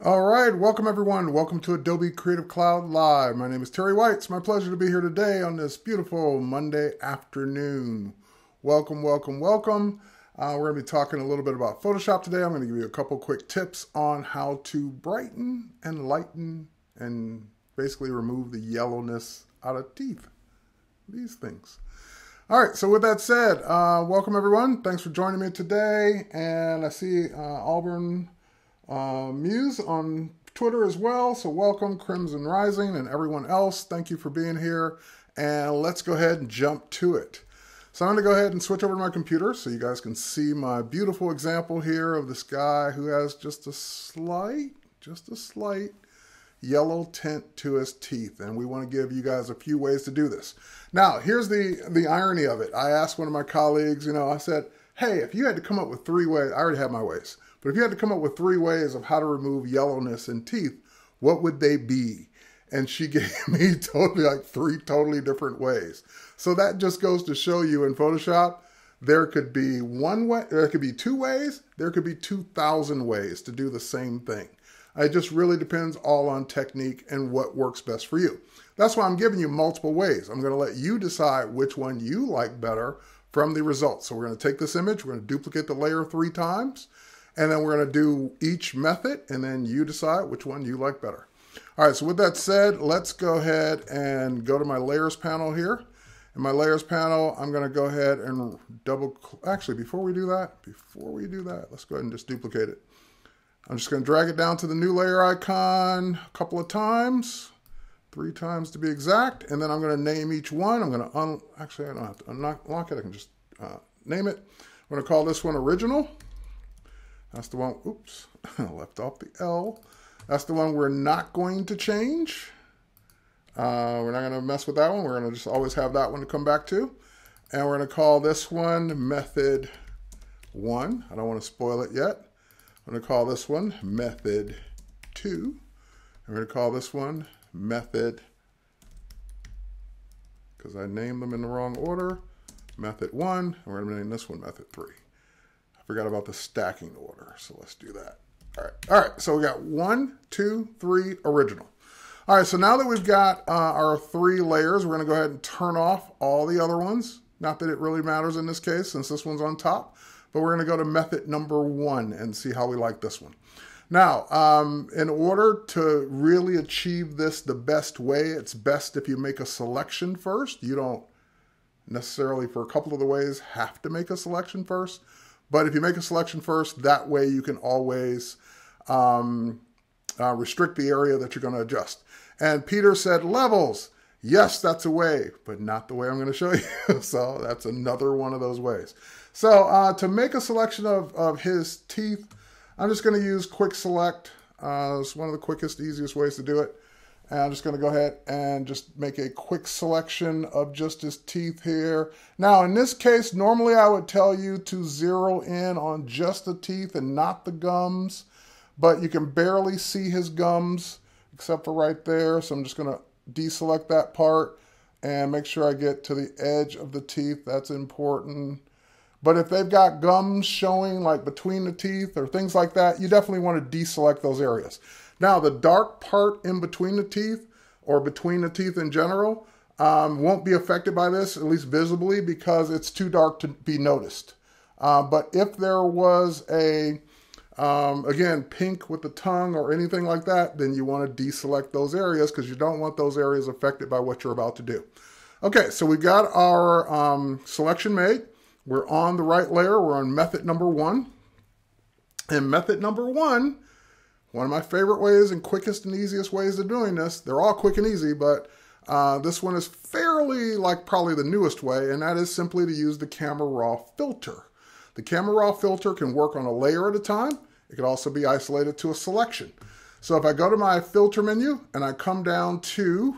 All right, welcome everyone. Welcome to Adobe Creative Cloud Live. My name is Terry White. It's my pleasure to be here today on this beautiful Monday afternoon. Welcome, welcome, welcome. We're going to be talking a little bit about Photoshop today. I'm going to give you a couple quick tips on how to brighten and lighten and basically remove the yellowness out of teeth. These things. All right, so with that said, welcome everyone. Thanks for joining me today. And I see Auburn Muse on Twitter as well. So welcome, Crimson Rising, and everyone else. Thank you for being here. And let's go ahead and jump to it. So I'm going to go ahead and switch over to my computer so you guys can see my beautiful example here of this guy who has just a slight yellow tint to his teeth. And we want to give you guys a few ways to do this. Now, here's the irony of it. I asked one of my colleagues, I said, hey, if you had to come up with 3 ways, I already have my ways, but if you had to come up with 3 ways of how to remove yellowness in teeth, what would they be? And she gave me totally 3 totally different ways. So that just goes to show you in Photoshop, there could be 1 way, there could be 2 ways, there could be 2,000 ways to do the same thing. It just really depends all on technique and what works best for you. That's why I'm giving you multiple ways. I'm going to let you decide which one you like better from the results. So we're going to take this image, we're going to duplicate the layer 3 times, and then we're going to do each method, and then you decide which one you like better. All right, so with that said, let's go ahead and go to my layers panel here. In my layers panel, I'm going to go ahead and actually, before we do that, let's go ahead and just duplicate it. I'm just going to drag it down to the new layer icon a couple of times, 3 times to be exact, and then I'm going to name each one. I'm going to, actually, I don't have to unlock it. I can just name it. I'm going to call this one Original. That's the one, oops, I left off the L. That's the one we're not going to change. We're not going to mess with that one. We're going to just always have that one to come back to. And we're going to call this one Method 1. I don't want to spoil it yet. I'm going to call this one Method 2. I'm going to call this one Method, because I named them in the wrong order, Method 1. And we're going to name this one Method 3. I forgot about the stacking order, so let's do that. All right, so we got 1, 2, 3, Original. All right, so now that we've got our 3 layers, we're going to go ahead and turn off all the other ones. Not that it really matters in this case, since this one's on top, but we're going to go to method number 1 and see how we like this one. Now, in order to really achieve this the best way, it's best if you make a selection first. You don't necessarily, for a couple of the ways, have to make a selection first. But if you make a selection first, that way you can always restrict the area that you're going to adjust. And Peter said levels. Yes, that's a way, but not the way I'm going to show you. So that's another one of those ways. So to make a selection of his teeth, I'm just going to use Quick Select. It's one of the quickest, easiest ways to do it. And I'm just going to go ahead and just make a quick selection of just his teeth here. Now, in this case, normally I would tell you to zero in on just the teeth and not the gums. But you can barely see his gums except for right there. So I'm just going to deselect that part and make sure I get to the edge of the teeth. That's important. But if they've got gums showing like between the teeth or things like that, you definitely want to deselect those areas. Now, the dark part in between the teeth or between the teeth in general won't be affected by this, at least visibly, because it's too dark to be noticed. But if there was again, pink with the tongue or anything like that, then you want to deselect those areas because you don't want those areas affected by what you're about to do. Okay, so we've got our selection made. We're on the right layer. We're on method number 1. And method number 1, one of my favorite ways and quickest and easiest ways of doing this, they're all quick and easy, but this one is fairly probably the newest way, and that is simply to use the Camera Raw filter. The Camera Raw filter can work on a layer at a time. It can also be isolated to a selection. So if I go to my filter menu and I come down to,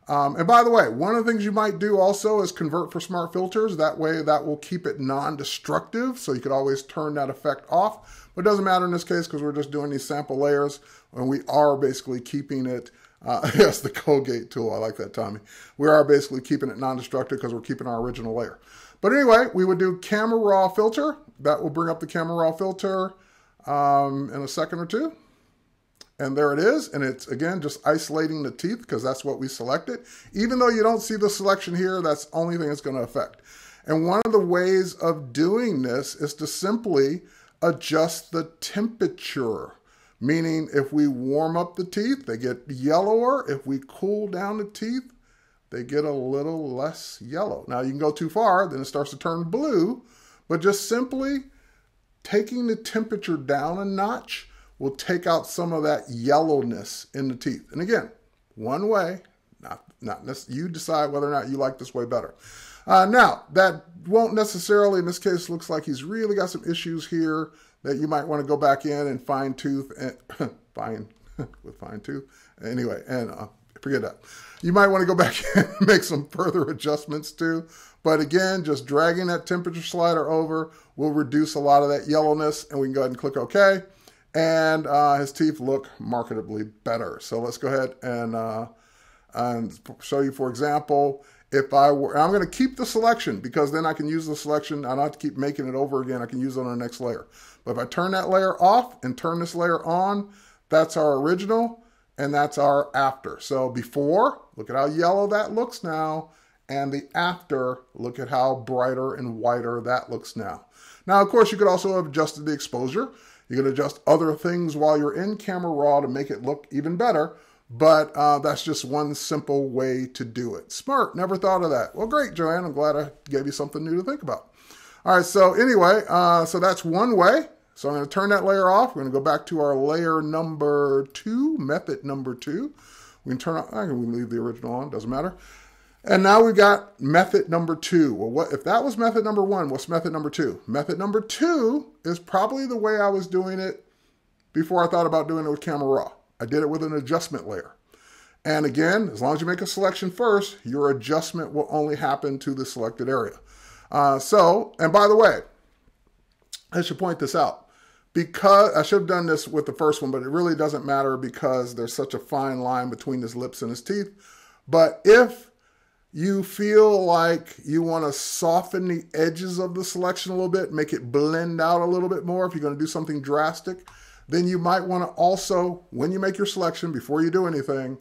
and by the way, one of the things you might do also is convert for smart filters. That way that will keep it non-destructive. So you could always turn that effect off. But it doesn't matter in this case because we're just doing these sample layers and we are basically keeping it, yes, the Colgate tool. I like that, Tommy. We are basically keeping it non-destructive because we're keeping our original layer. But anyway, we would do Camera Raw filter. That will bring up the Camera Raw filter in a second or two. And there it is. And it's, again, just isolating the teeth because that's what we selected. Even though you don't see the selection here, that's the only thing it's going to affect. And one of the ways of doing this is to simply adjust the temperature. Meaning if we warm up the teeth, they get yellower. If we cool down the teeth, they get a little less yellow. Now you can go too far, then it starts to turn blue. But just simply taking the temperature down a notch will take out some of that yellowness in the teeth. And again, one way, not you decide whether or not you like this way better. Now, that won't necessarily, in this case, looks like he's really got some issues here that you might want to go back in and fine tooth, with fine tooth. Anyway, and forget that. You might want to go back in and make some further adjustments too. But again, just dragging that temperature slider over will reduce a lot of that yellowness, and we can go ahead and click OK. And his teeth look markedly better. So let's go ahead and show you, for example, if I were, I'm going to keep the selection because then I can use the selection. I don't have to keep making it over again. I can use it on the next layer. But if I turn that layer off and turn this layer on, that's our original and that's our after. So before, look at how yellow that looks now. And the after, look at how brighter and whiter that looks now. Now, of course, you could also have adjusted the exposure. You can adjust other things while you're in Camera Raw to make it look even better. But that's just one simple way to do it. Smart, never thought of that. Well, great, Joanne. I'm glad I gave you something new to think about. All right, so anyway, so that's one way. So I'm going to turn that layer off. We're going to go back to our layer number 2, method number 2. We can turn off, I can leave the original on, doesn't matter. And now we've got method number 2. Well, what if that was method number 1, what's method number 2? Method number 2 is probably the way I was doing it before I thought about doing it with Camera Raw. I did it with an adjustment layer. And again, as long as you make a selection first, your adjustment will only happen to the selected area. And by the way, I should point this out. Because I should have done this with the first one, but it really doesn't matter because there's such a fine line between his lips and his teeth. But if you feel like you want to soften the edges of the selection a little bit, make it blend out a little bit more, if you're going to do something drastic, then you might want to also, when you make your selection, before you do anything,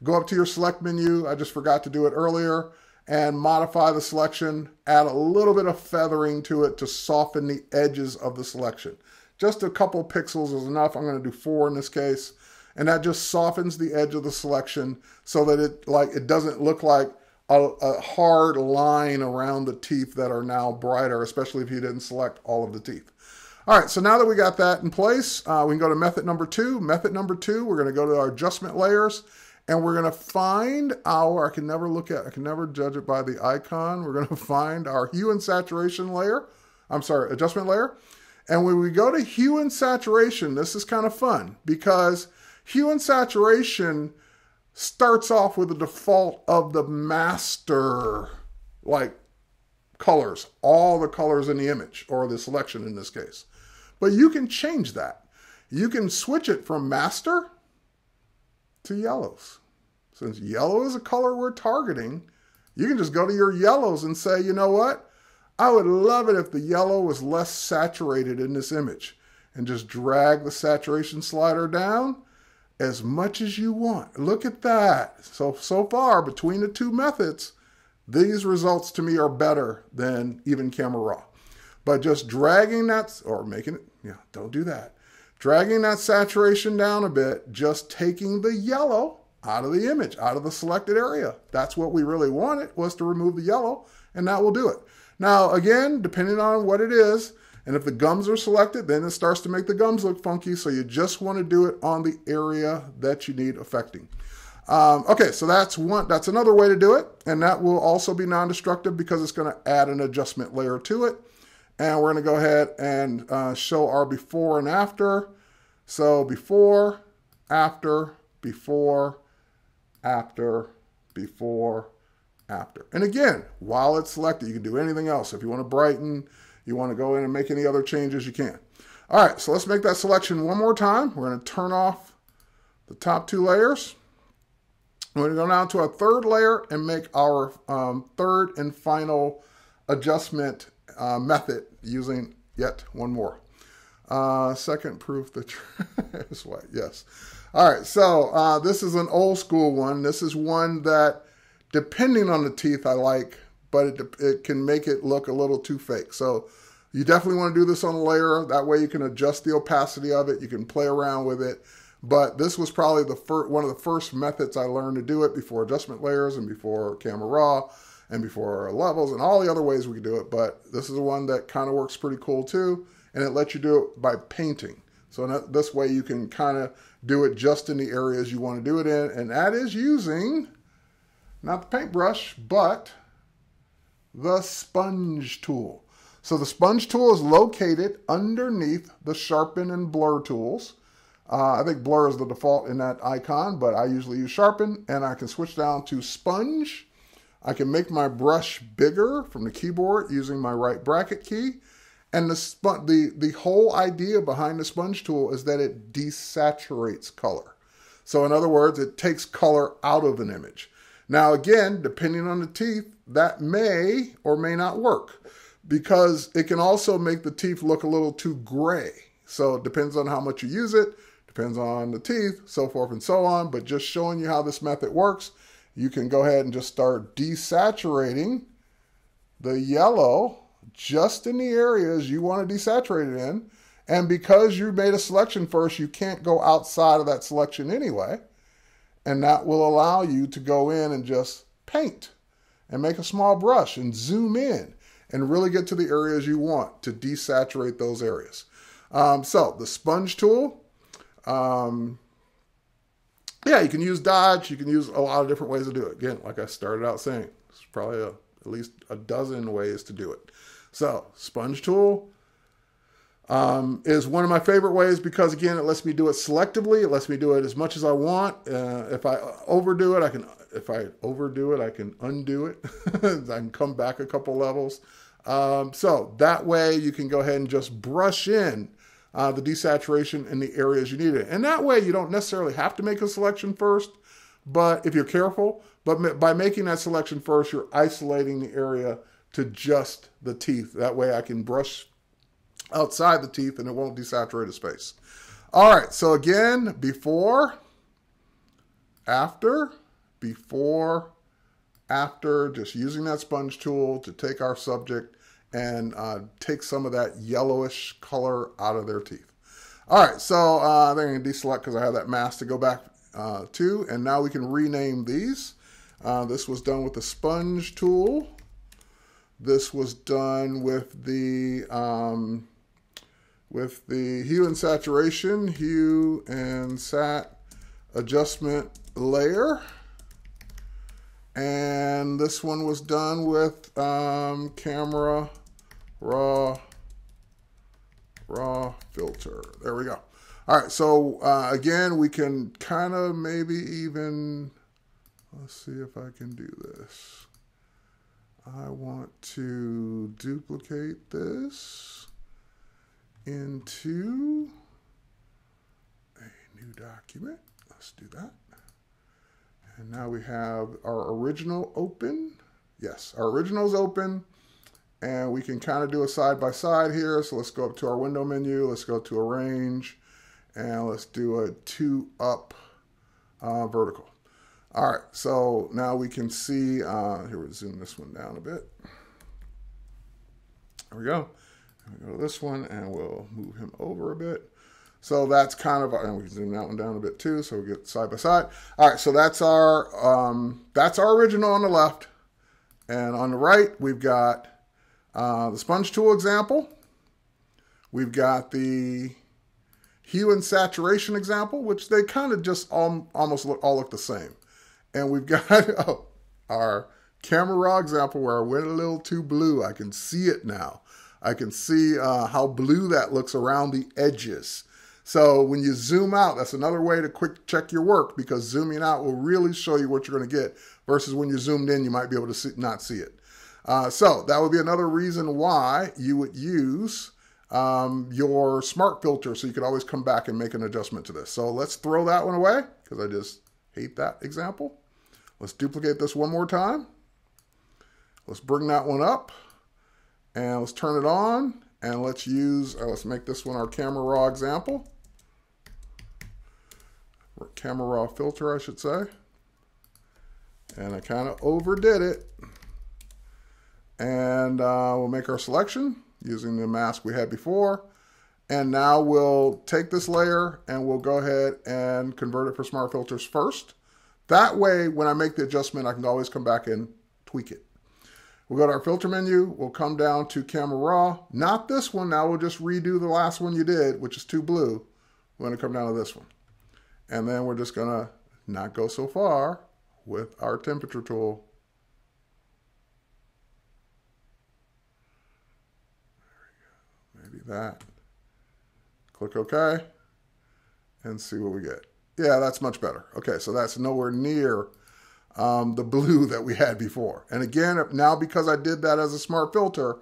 go up to your select menu. I just forgot to do it earlier, and modify the selection, add a little bit of feathering to it to soften the edges of the selection. Just a couple of pixels is enough. I'm going to do 4 in this case. And that just softens the edge of the selection so that it doesn't look like a hard line around the teeth that are now brighter, especially if you didn't select all of the teeth. All right, so now that we got that in place, we can go to method number 2. Method number 2, we're going to go to our adjustment layers, and we're going to find our, I can never judge it by the icon. We're going to find our hue and saturation layer. Adjustment layer. And when we go to hue and saturation, this is kind of fun because hue and saturation starts off with the default of the master, like colors, all the colors in the image, or the selection in this case. But you can change that. You can switch it from master to yellows. Since yellow is a color we're targeting, you can just go to your yellows and say, you know what? I would love it if the yellow was less saturated in this image, and just drag the saturation slider down as much as you want. Look at that. So far, between the two methods, these results to me are better than even Camera Raw. But just dragging that, or making it, don't do that. Dragging that saturation down a bit, just taking the yellow out of the image, out of the selected area. That's what we really wanted, was to remove the yellow, and that will do it. Now, again, depending on what it is, and if the gums are selected, then it starts to make the gums look funky, so you just want to do it on the area that you need affecting. Okay, so that's another way to do it, and that will also be non-destructive because it's going to add an adjustment layer to it. And we're going to go ahead and show our before and after. So before, after, before, after, before, after. And again, while it's selected, you can do anything else. If you want to brighten, you want to go in and make any other changes, you can. All right, so let's make that selection one more time. We're going to turn off the top 2 layers. We're going to go down to our 3rd layer and make our 3rd and final adjustment method using yet one more. Second proof that is white. Yes. All right. So this is an old school one. This is one that, depending on the teeth, I like, but it can make it look a little too fake. So you definitely want to do this on a layer. That way you can adjust the opacity of it. You can play around with it. But this was probably one of the first methods I learned to do it before adjustment layers and before camera raw and before levels and all the other ways we could do it. But this is the one that kind of works pretty cool too. And it lets you do it by painting. So this way you can kind of do it just in the areas you want to do it in. And that is using, not the paintbrush, but the sponge tool. So the sponge tool is located underneath the sharpen and blur tools. I think blur is the default in that icon, but I usually use sharpen, and I can switch down to sponge. I can make my brush bigger from the keyboard using my right bracket key. And the whole idea behind the sponge tool is that it desaturates color. So in other words, it takes color out of an image. Now again, depending on the teeth, that may or may not work, because it can also make the teeth look a little too gray. So it depends on how much you use it, depends on the teeth, so forth and so on. But just showing you how this method works, you can go ahead and just start desaturating the yellow just in the areas you want to desaturate it in. And because you made a selection first, you can't go outside of that selection anyway. And that will allow you to go in and just paint and make a small brush and zoom in and really get to the areas you want to desaturate those areas. So the sponge tool, yeah, you can use dodge. You can use a lot of different ways to do it. Again, like I started out saying, there's probably at least a dozen ways to do it. So sponge tool is one of my favorite ways because, again, it lets me do it selectively. It lets me do it as much as I want. If I overdo it, I can undo it. I can come back a couple levels. So that way you can go ahead and just brush in the desaturation in the areas you need it. And that way you don't necessarily have to make a selection first, but if you're careful, but by making that selection first, you're isolating the area to just the teeth. That way I can brush outside the teeth and it won't desaturate the space. All right, so again, before, after, just using that sponge tool to take our subject and take some of that yellowish color out of their teeth. All right, so I'm going to deselect because I have that mask to go back to, and now we can rename these. This was done with the sponge tool. This was done with the hue and saturation, hue and sat adjustment layer. And this one was done with camera raw filter. There we go. All right, so again, we can kind of maybe even, let's see if I can do this. I want to duplicate this into a new document. Let's do that. And now we have our original open. Yes, our original is open. And we can kind of do a side by side here. So let's go up to our window menu. Let's go to arrange. And let's do a 2 up vertical. All right, so now we can see, here we'll zoom this one down a bit. There we go. And we go to this one and we'll move him over a bit. So that's kind of, and we can zoom that one down a bit too, so we get side by side. All right, so that's our original on the left. And on the right, we've got the sponge tool example. We've got the hue and saturation example, which they kind of just almost all look the same. And we've got our camera raw example where I went a little too blue. I can see it now. I can see how blue that looks around the edges. So when you zoom out, that's another way to quick check your work, because zooming out will really show you what you're going to get versus when you're zoomed in, you might be able to not see it. So that would be another reason why you would use your smart filter, so you could always come back and make an adjustment to this. So let's throw that one away because I just hate that example. Let's duplicate this one more time. Let's bring that one up and let's turn it on. And let's use, let's make this one our camera raw example. Or camera raw filter, I should say. And I kind of overdid it. And we'll make our selection using the mask we had before. And now we'll take this layer and we'll go ahead and convert it for smart filters first. That way, when I make the adjustment, I can always come back and tweak it. We'll go to our filter menu. We'll come down to camera raw. Not this one. Now we'll just redo the last one you did, which is too blue. We're going to come down to this one. And then we're just going to not go so far with our temperature tool. There we go. Maybe that. Click OK. And see what we get. Yeah, that's much better. Okay, so that's nowhere near the blue that we had before. And again, now because I did that as a smart filter,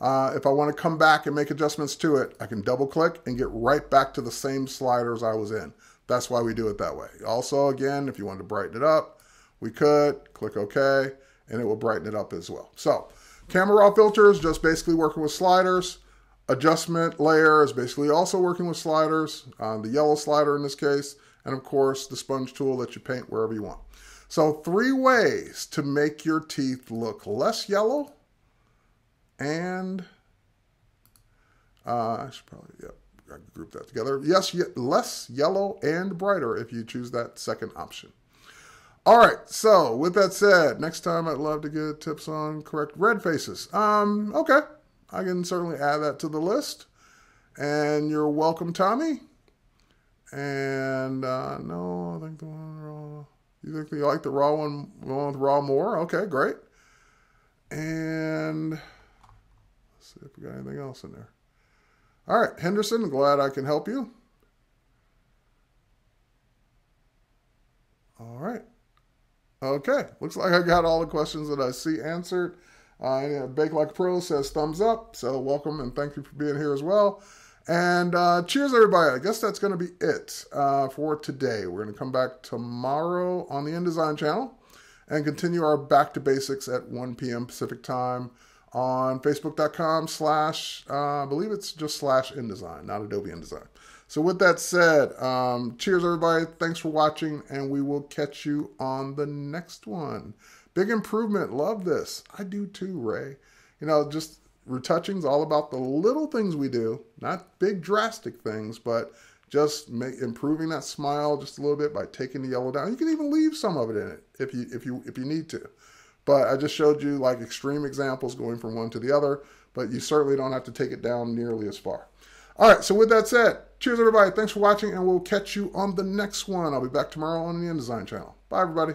if I want to come back and make adjustments to it, I can double click and get right back to the same sliders I was in. That's why we do it that way. Also, again, if you wanted to brighten it up, we could click OK, and it will brighten it up as well. So camera raw filter is just basically working with sliders. Adjustment layer is basically also working with sliders, the yellow slider in this case, and of course the sponge tool that you paint wherever you want. So 3 ways to make your teeth look less yellow and, I should probably, I can group that together. Yes, less yellow and brighter if you choose that second option. All right, so with that said, next time I'd love to get tips on correct red faces. Okay, I can certainly add that to the list. And you're welcome, Tommy. And no, I think the one raw. You think you like the raw one with raw more? Okay, great. And let's see if we got anything else in there. All right, Henderson, glad I can help you. All right. Okay, looks like I got all the questions that I see answered. Bake Like a Pro says thumbs up, so welcome and thank you for being here as well. And cheers, everybody. I guess that's going to be it for today. We're going to come back tomorrow on the InDesign channel and continue our Back to Basics at 1 p.m. Pacific time on Facebook.com/ I believe it's just /InDesign, not Adobe InDesign. So with that said, cheers, everybody. Thanks for watching, and we will catch you on the next one. Big improvement. Love this. I do too, Ray. You know, just retouching is all about the little things we do, not big drastic things, but just improving that smile just a little bit by taking the yellow down. You can even leave some of it in it if you need to. But I just showed you like extreme examples going from one to the other, but you certainly don't have to take it down nearly as far. All right, so with that said, cheers, everybody. Thanks for watching, and we'll catch you on the next one. I'll be back tomorrow on the InDesign channel. Bye, everybody.